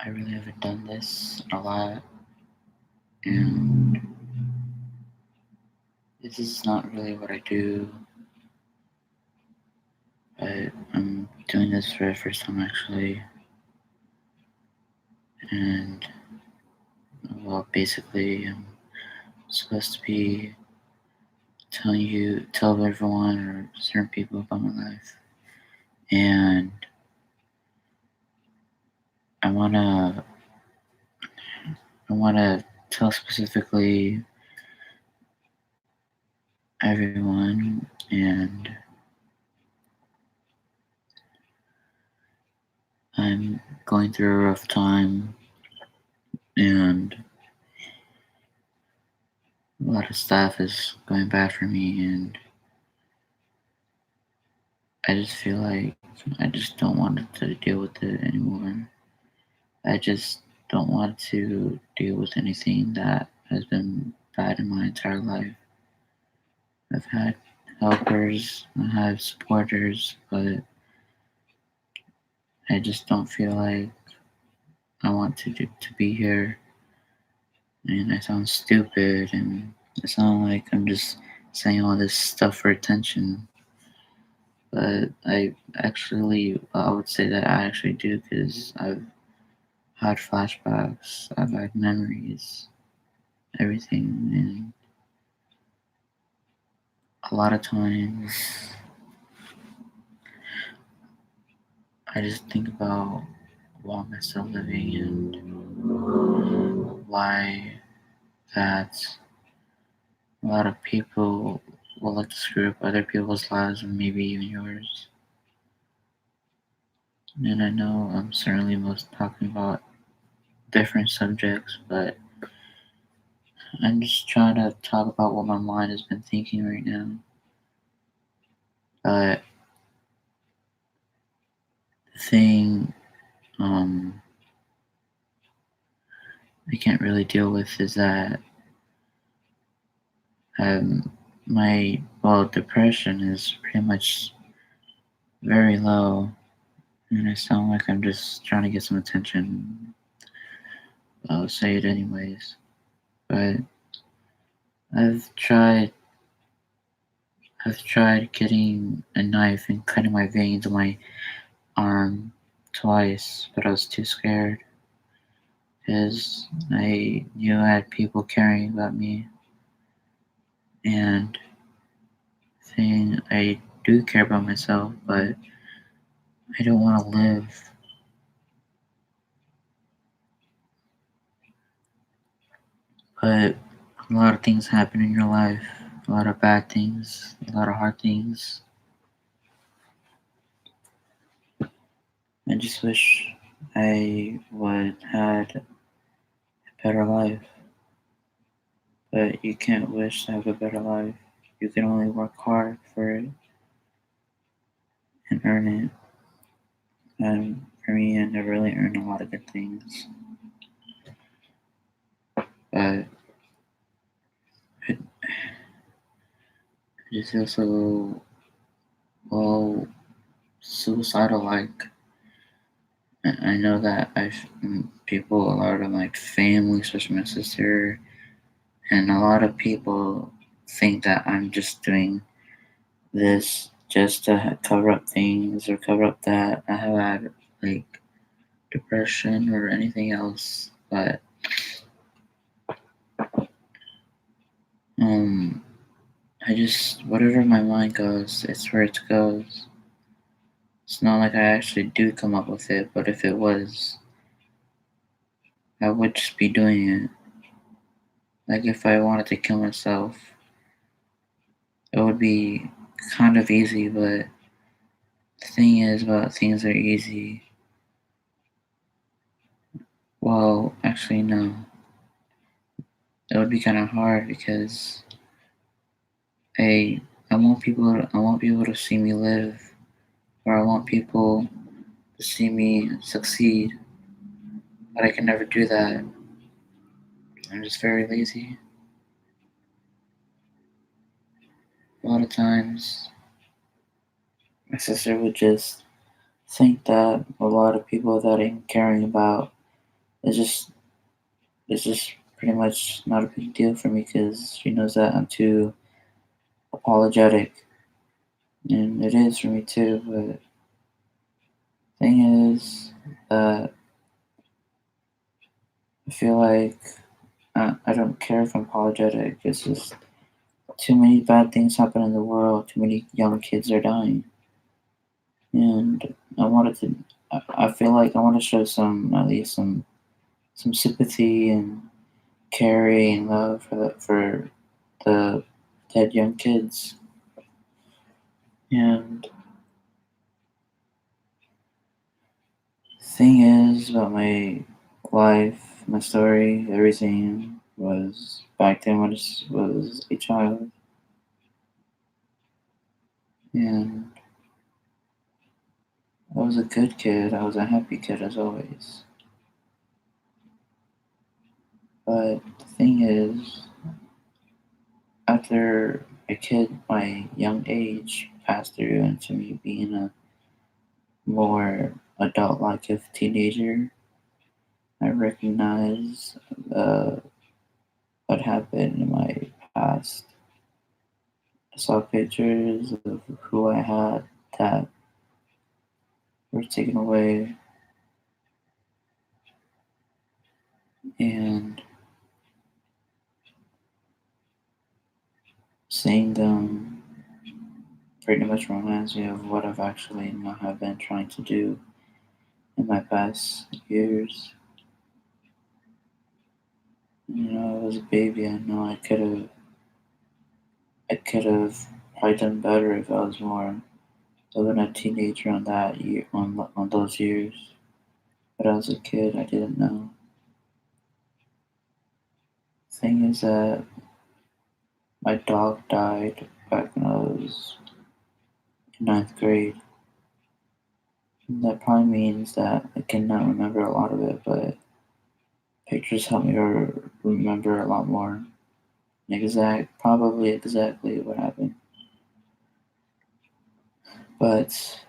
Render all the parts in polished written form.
I really haven't done this a lot, and this is not really what I do, but I'm doing this for the first time actually, and well, basically, I'm supposed to be tell everyone or certain people about my life, and I wanna, I wanna tell specifically everyone, and I'm going through a rough time, and a lot of stuff is going bad for me, and I just feel like I just don't want to deal with it anymore. I just don't want to deal with anything that has been bad in my entire life. I've had helpers, I have supporters, but I just don't feel like I want to be here. And I sound stupid, and I sound like I'm just saying all this stuff for attention. But I would say that I actually do because I've had flashbacks, I've had memories, everything, and a lot of times I just think about why am I still living and why that a lot of people will like to screw up other people's lives and maybe even yours. And I know I'm certainly most talking about different subjects, but I'm just trying to talk about what my mind has been thinking right now. But the thing I can't really deal with is that um, depression is pretty much very low, and I sound like I'm just trying to get some attention. I'll say it anyways. But I've tried, I've tried getting a knife and cutting my veins on my arm twice, but I was too scared because I knew I had people caring about me, and saying I do care about myself, but I don't want to live. But a lot of things happen in your life, a lot of bad things, a lot of hard things. I just wish I would had a better life, but you can't wish to have a better life. You can only work hard for it and earn it. And for me, I never really earned a lot of good things, but I just feel so well suicidal. Like I know that people, a lot of my family, especially my sister, and a lot of people think that I'm just doing this just to cover up things or cover up that I have had like depression or anything else. But um, I just whatever my mind goes, it's where it goes. It's not like I actually do come up with it, but if it was, I would just be doing it. Like if I wanted to kill myself, it would be kind of easy, but the thing is about things that are easy. Well, actually, no. It would be kind of hard because I I want people to see me live, or I want people to see me succeed, but I can never do that. I'm just very lazy. A lot of times, my sister would just think that a lot of people that I'm caring about it's just it's just pretty much not a big deal for me because she knows that I'm too apologetic, and it is for me too. But thing is that I feel like I don't care if I'm apologetic. It's just too many bad things happen in the world. Too many young kids are dying, and I wanted to. I feel like I want to show some, at least some sympathy and caring and love for the dead young kids. And the thing is about my life, my story, everything was back then when I was a child, and I was a good kid. I was a happy kid as always. But the thing is, after a kid my young age passed through into me being a more adult-like teenager, I recognize what happened in my past. I saw pictures of who I had that were taken away, and seeing them pretty much reminds me of what I've actually not have been trying to do in my past years. As a baby, I know I could have probably done better if I was more of a teenager on that year on those years. But as a kid, I didn't know. Thing is that my dog died back when I was in ninth grade. And that probably means that I cannot remember a lot of it, but pictures help me remember a lot more. Probably exactly what happened. But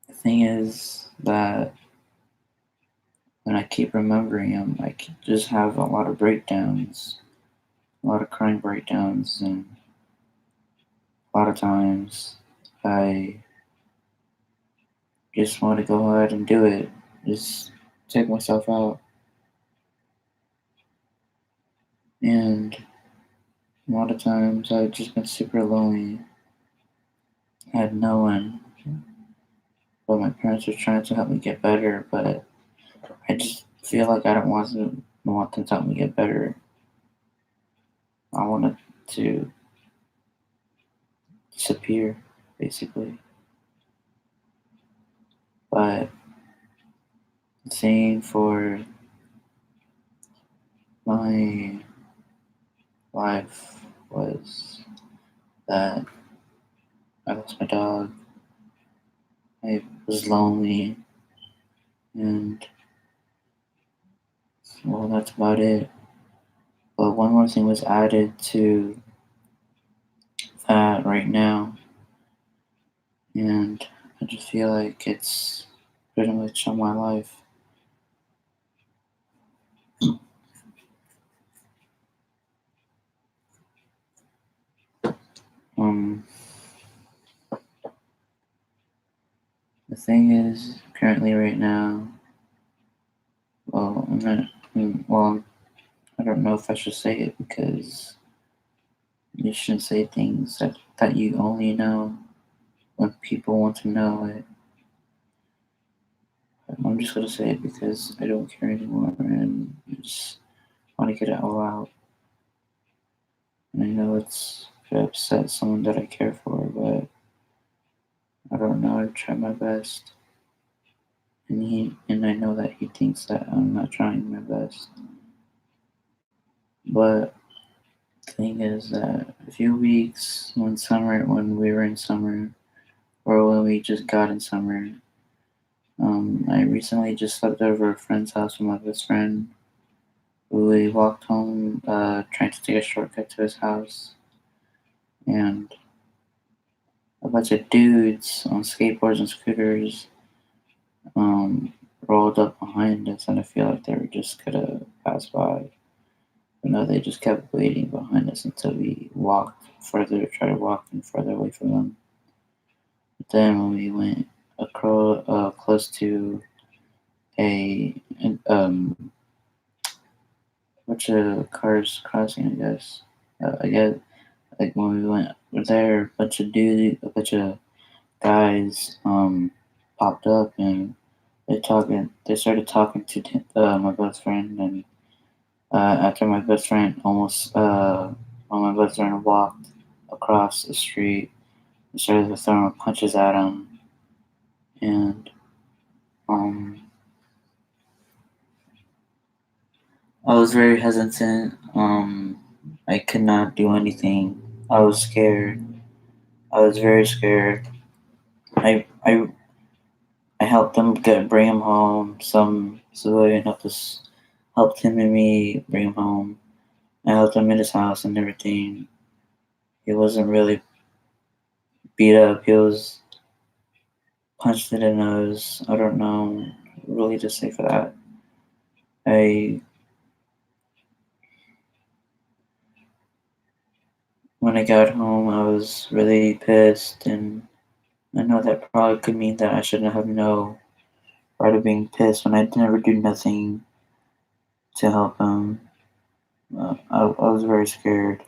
the thing is that when I keep remembering them, just have a lot of breakdowns, a lot of crying breakdowns, and a lot of times I just want to go ahead and do it. Just take myself out. And a lot of times I've just been super lonely. I had no one, but my parents were trying to help me get better, but I just feel like I don't want them to help me get better. I wanted to disappear, basically. But the thing for my life was that I lost my dog. I was lonely, and well, that's about it. But one more thing was added to that right now, and I just feel like it's pretty much on my life. Um, the thing is, currently right now, well, I'm not, well, I don't know if I should say it because you shouldn't say things that you only know when people want to know it. But I'm just gonna say it because I don't care anymore and I just want to get it all out. And I know it's gonna upset someone that I care for, but I don't know. I try my best, and I know that he thinks that I'm not trying my best. But the thing is that a few weeks when we were in summer, or when we just got in summer, I recently just slept over a friend's house with my best friend. We walked home, trying to take a shortcut to his house, and a bunch of dudes on skateboards and scooters, um, rolled up behind us, and I feel like they were just gonna pass by. But no, they just kept waiting behind us until we walked further, tried to walk further away from them. But then when we went close to a bunch of cars crossing, I guess. I guess like when we were there, a bunch of guys popped up and they started talking to my best friend, and after my best friend when my best friend walked across the street, they started throwing punches at him, and um I was very hesitant. I could not do anything. I was scared. I was very scared. I I I helped them bring him home. Some civilian helped him and me bring him home. I helped him in his house and everything. He wasn't really beat up. He was punched in the nose. I don't know really to say for that. I When I got home, I was really pissed, and I know that probably could mean that I shouldn't have no right of being pissed when I never do nothing to help him. I was very scared,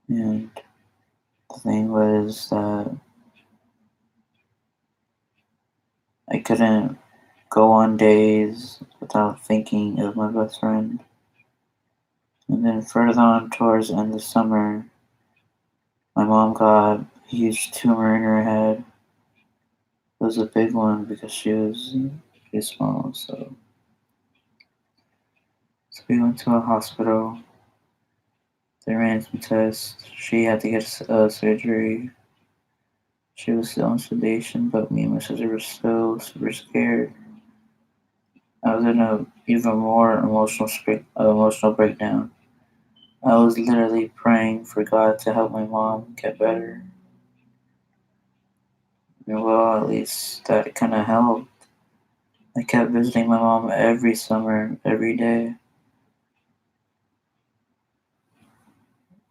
and the thing was that I couldn't go on days without thinking of my best friend. And then further on towards the end of summer, my mom got a huge tumor in her head. It was a big one because she was pretty small. So we went to a hospital. They ran some tests. She had to get surgery. She was still on sedation, but me and my sister were still super scared. I was in a even more emotional breakdown. I was literally praying for God to help my mom get better. And well, at least that kind of helped. I kept visiting my mom every summer, every day,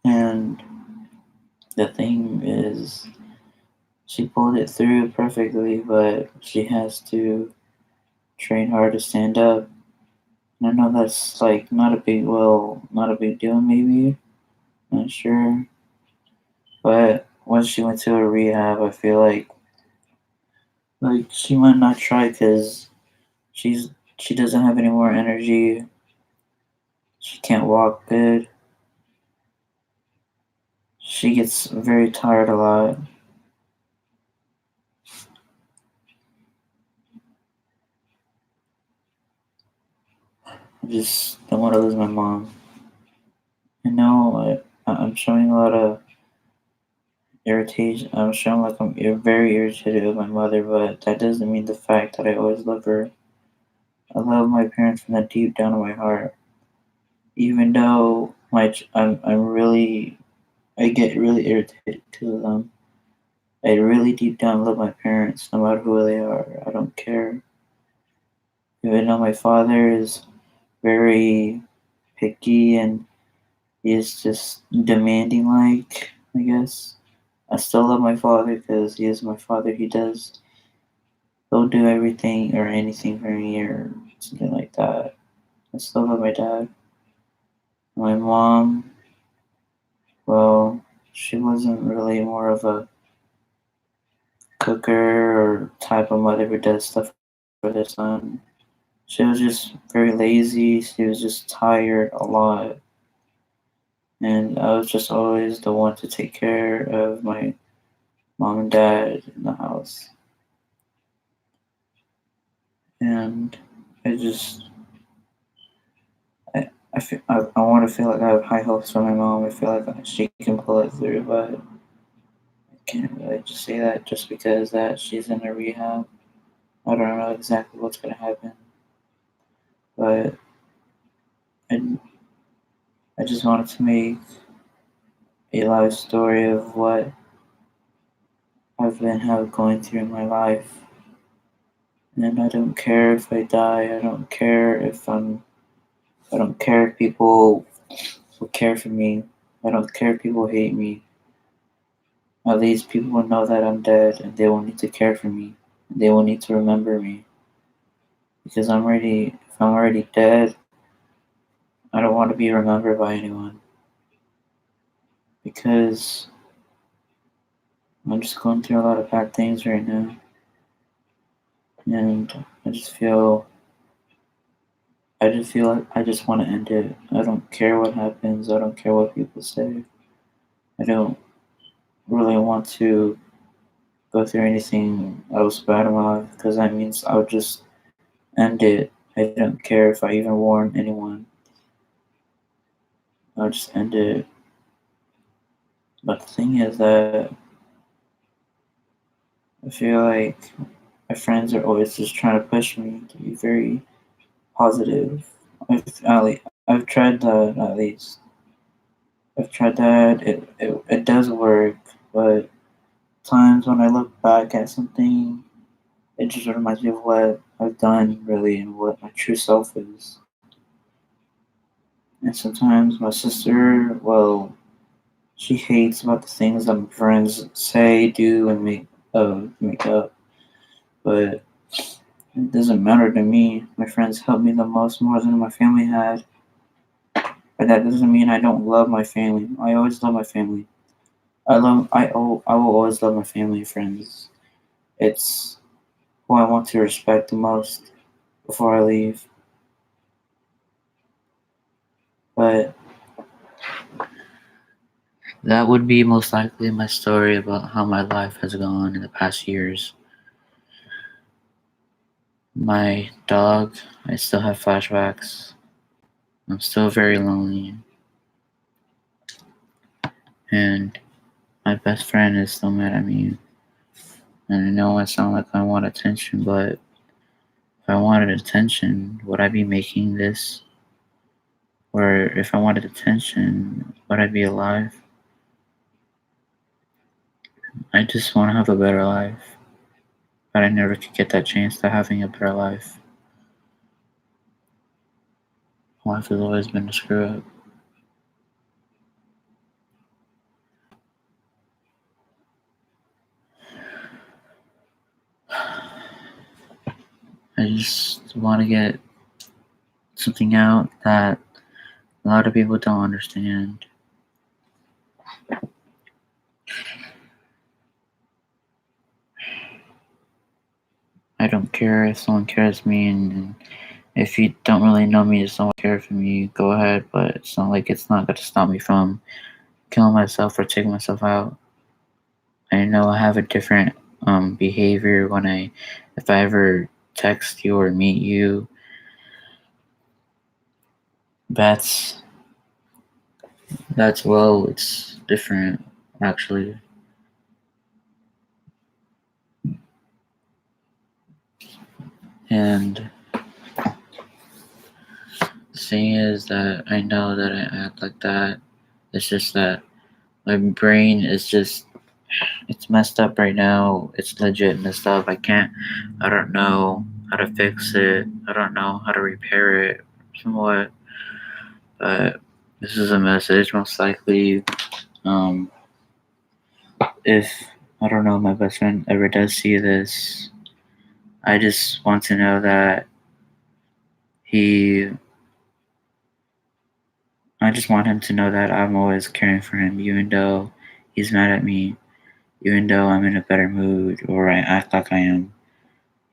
and the thing is, she pulled it through perfectly, but she has to train hard to stand up. And I know that's like not a big deal, maybe, not sure. But once she went to a rehab, I feel like she might not try because she's she doesn't have any more energy. She can't walk good. She gets very tired a lot. I just don't want to lose my mom. I know I'm showing a lot of irritation. I'm showing like I'm very irritated with my mother, but that doesn't mean the fact that I always love her. I love my parents from the deep down of my heart. Even though I'm really I get really irritated to them. I really deep down love my parents, no matter who they are. I don't care. Even though my father is very picky and he is just demanding, like, I guess. I still love my father because he is my father. He'll do everything or anything for me or something like that. I still love my dad. My mom, well, she wasn't really more of a cooker or type of mother who does stuff for their son. She was just very lazy. She was just tired a lot. And I was just always the one to take care of my mom and dad in the house. And I just, I want to feel like I have high hopes for my mom. I feel like she can pull it through, but I can't really just say that just because that she's in a rehab. I don't know exactly what's going to happen. But I, I just wanted to make a life story of what I've been going through in my life, And I don't care if I die. I don't care if people will care for me. I don't care if people hate me. At least people will know that I'm dead and they will need to care for me. They will need to remember me. Because if I'm already dead, I don't want to be remembered by anyone. Because I'm just going through a lot of bad things right now. And I just feel like I just want to end it. I don't care what happens. I don't care what people say. I don't really want to go through anything else bad in my life because that means I'll just end it. I don't care if I even warn anyone. I'll just end it. But the thing is that I feel like my friends are always just trying to push me to be very positive. I've tried that at least. I've tried that. It does work, but times when I look back at something, it just reminds me of what I've done really and what my true self is. And sometimes my sister, well, she hates about the things that my friends say, do, and make up. But it doesn't matter to me. My friends help me the most, more than my family had. But that doesn't mean I don't love my family. I always love my family. I will always love my family and friends. It's who I want to respect the most before I leave. But that would be most likely my story about how my life has gone in the past years. My dog, I still have flashbacks. I'm still very lonely. And my best friend is still mad at me. And I know I sound like I want attention, but if I wanted attention, would I be making this? Or if I wanted attention, would I be alive? I just want to have a better life, but I never could get that chance to having a better life. Life has always been a screw up. I just want to get something out that a lot of people don't understand. I don't care if someone cares for me, and if you don't really know me, just don't care for me, go ahead, but it's not going to stop me from killing myself or taking myself out. I know I have a different behavior if I ever text you or meet you. That's it's different actually. And the thing is that I know that I act like that. It's just that my brain is just it's messed up right now. It's legit messed up. I don't know how to fix it. I don't know how to repair it somewhat. But this is a message most likely. Um if I don't know my best friend ever does see this, I just want to know that he I just want him to know that I'm always caring for him, even though he's mad at me, even though I'm in a better mood or I act like I am.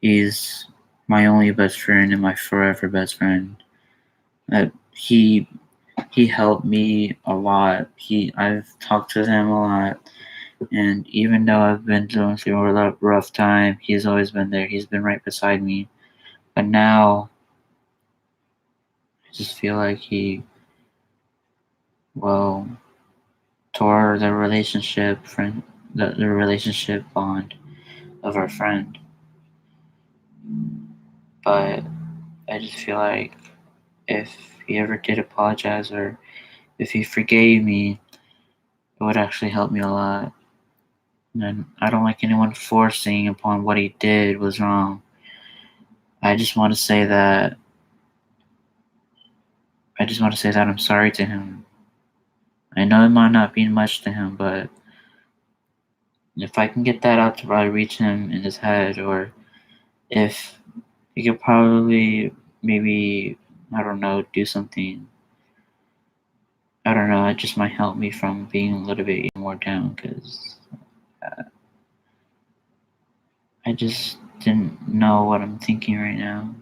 He's my only best friend and my forever best friend. Uh, he he helped me a lot. I've talked to him a lot, and even though I've been going through a rough time, he's always been there. He's been right beside me. But now I just feel like well, tore the relationship bond of our friend. But I just feel like if he ever did apologize or if he forgave me, it would actually help me a lot. And I don't like anyone forcing upon what he did was wrong. I just want to say that I'm sorry to him. I know it might not mean much to him, but if I can get that out to probably reach him in his head, or if he could probably maybe, I don't know, do something. I don't know, it just might help me from being a little bit more down because I just didn't know what I'm thinking right now.